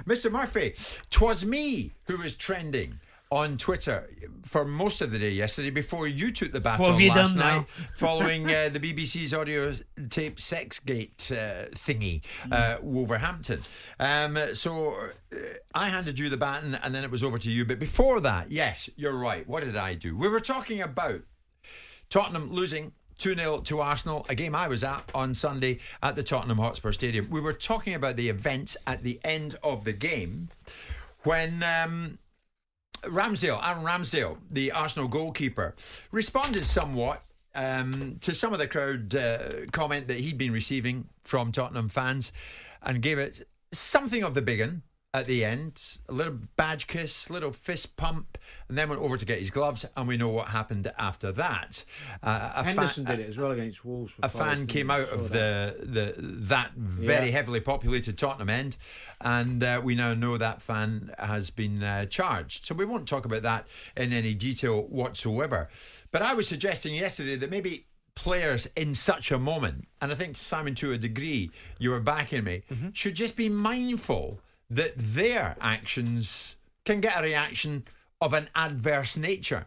Mr. Murphy, 'twas me who was trending on Twitter for most of the day yesterday before you took the baton last night following the BBC's audio tape Sexgate thingy, Wolverhampton. So I handed you the baton and then it was over to you. But before that, yes, you're right. What did I do? We were talking about Tottenham losing 2-0 to Arsenal, a game I was at on Sunday at the Tottenham Hotspur Stadium. We were talking about the events at the end of the game when Aaron Ramsdale, the Arsenal goalkeeper, responded somewhat to some of the crowd comment that he'd been receiving from Tottenham fans and gave it something of the BeIN at the end, a little badge kiss, little fist pump, and then went over to get his gloves, and we know what happened after that. Henderson did it as well against Wolves. A fan came out of that very heavily populated Tottenham end, and we now know that fan has been charged. So we won't talk about that in any detail whatsoever. But I was suggesting yesterday that maybe players in such a moment, and I think, Simon, to a degree, you were backing me, should just be mindful that their actions can get a reaction of an adverse nature.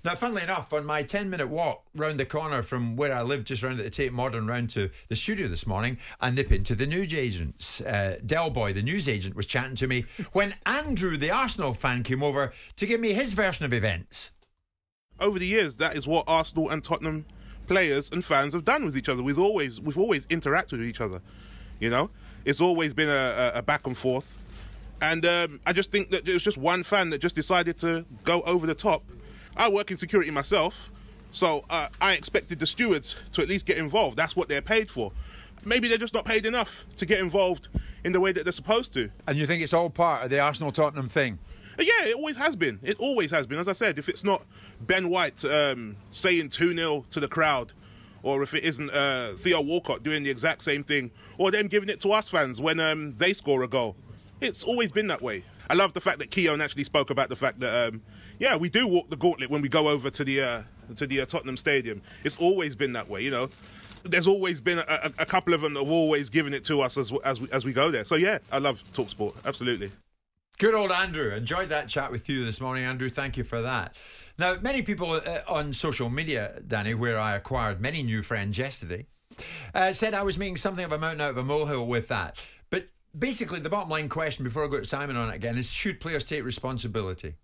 Now, funnily enough, on my 10-minute walk round the corner from where I live, just round at the Tate Modern, round to the studio this morning, I nip into the news agents. Del Boy, the news agent, was chatting to me when Andrew, the Arsenal fan, came over to give me his version of events. Over the years, that is what Arsenal and Tottenham players and fans have done with each other. We've always interacted with each other, you know? It's always been a back and forth. And I just think that it was just one fan that just decided to go over the top. I work in security myself, so I expected the stewards to at least get involved. That's what they're paid for. Maybe they're just not paid enough to get involved in the way that they're supposed to. And you think it's all part of the Arsenal-Tottenham thing? Yeah, it always has been. It always has been. As I said, if it's not Ben White saying 2-0 to the crowd, or if it isn't Theo Walcott doing the exact same thing, or them giving it to us fans when they score a goal. It's always been that way. I love the fact that Keown actually spoke about the fact that, we do walk the gauntlet when we go over to the Tottenham Stadium. It's always been that way, you know. There's always been a couple of them that have always given it to us as we go there. So, yeah, I love talkSPORT, absolutely. Good old Andrew. Enjoyed that chat with you this morning, Andrew. Thank you for that. Now, many people on social media, Danny, where I acquired many new friends yesterday, said I was making something of a mountain out of a molehill with that. But basically, the bottom line question, before I go to Simon on it again, is should players take responsibility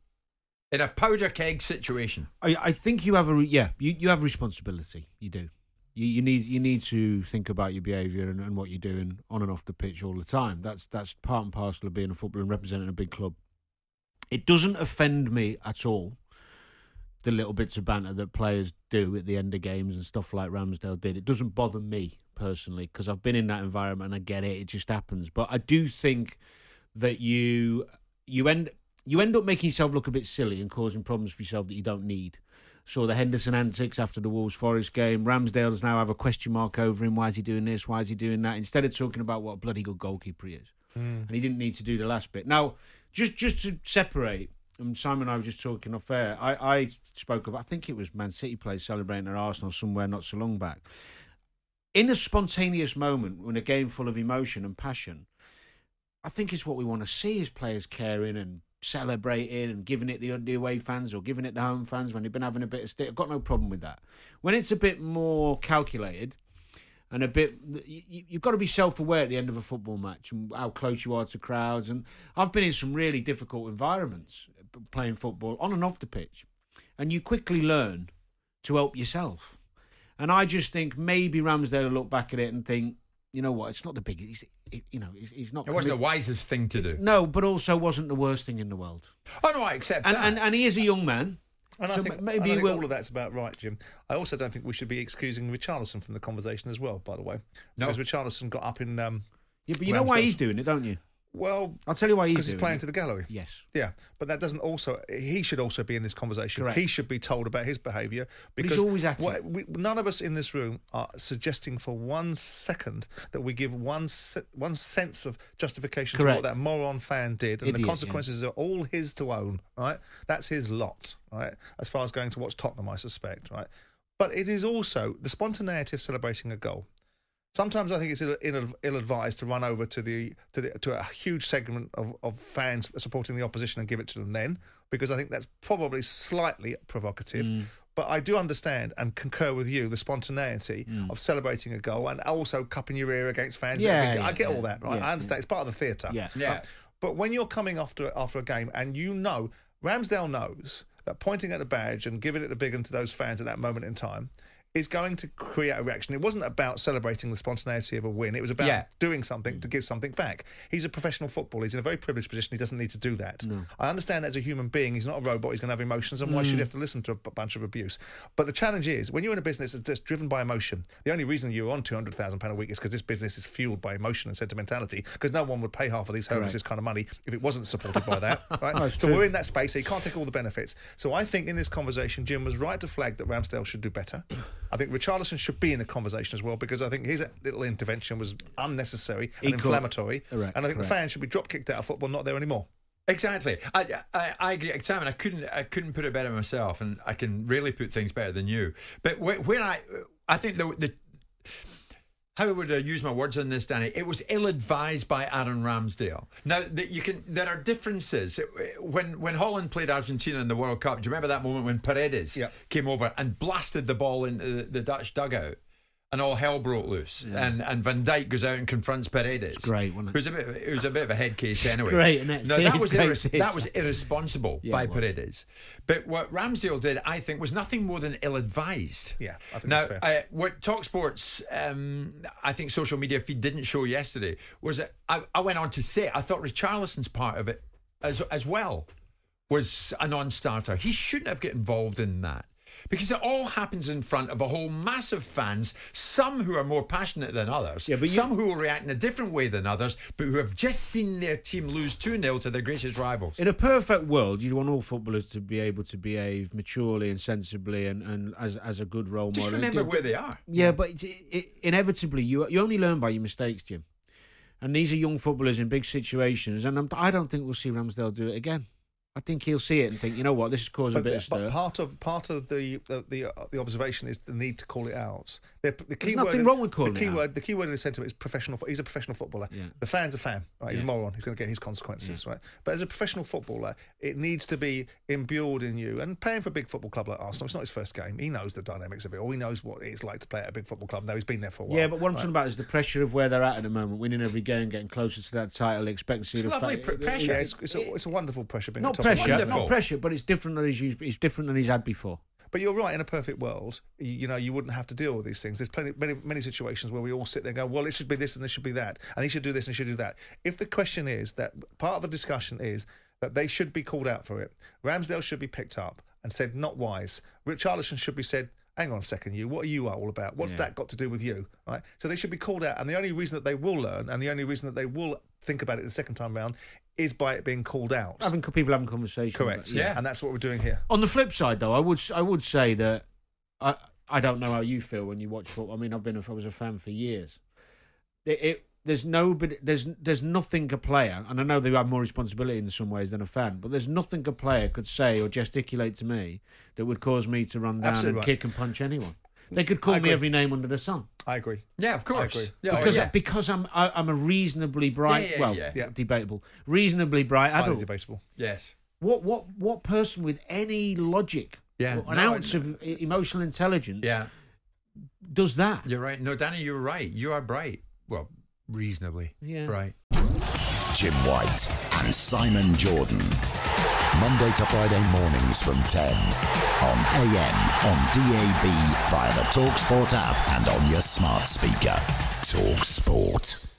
in a powder keg situation? I think you have you have responsibility. You do. You need to think about your behaviour and what you're doing on and off the pitch all the time. That's part and parcel of being a footballer and representing a big club. It doesn't offend me at all, the little bits of banter that players do at the end of games and stuff like Ramsdale did. It doesn't bother me personally because I've been in that environment and I get it. It just happens. But I do think that you end up making yourself look a bit silly and causing problems for yourself that you don't need. Saw the Henderson antics after the Wolves-Forest game. Ramsdale does now have a question mark over him. Why is he doing this? Why is he doing that? Instead of talking about what a bloody good goalkeeper he is. And he didn't need to do the last bit. Now, just to separate, and Simon and I were just talking off air, I spoke about, I think it was Man City players celebrating their Arsenal somewhere not so long back. In a spontaneous moment, in a game full of emotion and passion, I think it's what we want to see is players caring and celebrating and giving it the away fans or giving it the home fans when they've been having a bit of stick. I've got no problem with that. When it's a bit more calculated and a bit, you've got to be self-aware at the end of a football match and how close you are to crowds. And I've been in some really difficult environments playing football on and off the pitch, and you quickly learn to help yourself. And I just think maybe Ramsdale will look back at it and think, you know what, it's not the biggest, he's not... It wasn't the wisest thing to do. No, but also wasn't the worst thing in the world. Oh, no, I accept that. And he is a young man. And I think all of that's about right, Jim. I also don't think we should be excusing Richarlison from the conversation as well, by the way. No. Because Richarlison got up in... yeah, but you know why he's doing it, don't you? Well, I'll tell you why he's doing it. Because he's playing to the gallery. Yes. Yeah, but that doesn't also... He should also be in this conversation. Correct. He should be told about his behaviour. Because he's always at it. None of us in this room are suggesting for 1 second that we give one sense of justification to what that moron fan did. And the consequences are all his to own, right? That's his lot, right? As far as going to watch Tottenham, I suspect, right? But it is also the spontaneity of celebrating a goal. Sometimes I think it's ill-advised to run over to a huge segment of fans supporting the opposition and give it to them then, because I think that's probably slightly provocative. But I do understand and concur with you the spontaneity of celebrating a goal and also cupping your ear against fans. I get all that, right? I understand. It's part of the theatre. But when you're coming after a game and you know, Ramsdale knows that pointing at the badge and giving it a big one to those fans at that moment in time is going to create a reaction. It wasn't about celebrating the spontaneity of a win. It was about doing something to give something back. He's a professional footballer. He's in a very privileged position. He doesn't need to do that. No. I understand as a human being, he's not a robot. He's going to have emotions, and why should he have to listen to a bunch of abuse? But the challenge is, when you're in a business that's driven by emotion, the only reason you're on £200,000 a week is because this business is fueled by emotion and sentimentality, because no one would pay half of these homeless this kind of money if it wasn't supported by that. Right? No, so we're in that space, so you can't take all the benefits. So I think in this conversation, Jim was right to flag that Ramsdale should do better. I think Richarlison should be in a conversation as well, because I think his little intervention was unnecessary and inflammatory. And I think the fans should be drop kicked out of football, not there anymore. Exactly. I agree. Simon, I couldn't put it better myself, and I can really put things better than you. But when I think the how would I use my words on this, Danny? It was ill-advised by Aaron Ramsdale. Now, there are differences. When Holland played Argentina in the World Cup, do you remember that moment when Paredes came over and blasted the ball into the Dutch dugout? And all hell broke loose, and Van Dijk goes out and confronts Paredes. It's great, wasn't it? It was a bit of a head case anyway. Great, isn't it? No, that was irresponsible by Paredes. But what Ramsdale did, I think, was nothing more than ill-advised. Yeah, I think that's fair. What talkSPORT's, I think, social media feed didn't show yesterday was that I went on to say I thought Richarlison's part of it as well was a non-starter. He shouldn't have got involved in that. Because it all happens in front of a whole mass of fans, some who are more passionate than others, some who will react in a different way than others, but who have just seen their team lose 2-0 to their greatest rivals. In a perfect world, you'd want all footballers to be able to behave maturely and sensibly and as a good role model. Just remember where they are. Yeah, but inevitably, you only learn by your mistakes, Jim. And these are young footballers in big situations, and I don't think we'll see Ramsdale do it again. I think he'll see it and think, you know what, this has caused a bit of stir. But part of the observation is the need to call it out. There's nothing wrong with calling it out. The key word in the centre is professional. He's a professional footballer. Yeah. The fan's a fan. Right? He's a moron. He's going to get his consequences. Right? But as a professional footballer, it needs to be imbued in you. And playing for a big football club like Arsenal, it's not his first game. He knows the dynamics of it. All he knows what it's like to play at a big football club. Now he's been there for a while. Yeah, but what I'm talking about is the pressure of where they're at the moment, winning every game, getting closer to that title, expectancy. It's lovely pressure. Yeah, it's a wonderful pressure. Being not pressure, but it's different than it's different than he's had before. But you're right. In a perfect world, you wouldn't have to deal with these things. There's many situations where we all sit there and go, well, it should be this and this should be that, and he should do this and he should do that. If the question is that part of the discussion is that they should be called out for it, Ramsdale should be picked up and said, not wise. Richarlison should be said, hang on a second, what are you all about? What's that got to do with you? Right? So they should be called out, and the only reason that they will learn, and the only reason that they will think about it the second time round, is by it being called out. People having conversations. Correct. Yeah, and that's what we're doing here. On the flip side, though, I would say that I don't know how you feel when you watch football. I mean, I was a fan for years. There's nothing a player, and I know they have more responsibility in some ways than a fan, but there's nothing a player could say or gesticulate to me that would cause me to run down kick and punch anyone. They could call me every name under the sun. I agree. Yeah, of course. I agree. Yeah, because I'm a reasonably bright, debatable, reasonably bright adult. Highly debatable. Yes. What person with any logic, an ounce of emotional intelligence, does that? You're right. No, Danny, you're right. You are bright. Well, reasonably bright. Jim White and Simon Jordan. Monday to Friday mornings from 10 on AM, on DAB, via the talkSPORT app and on your smart speaker. talkSPORT.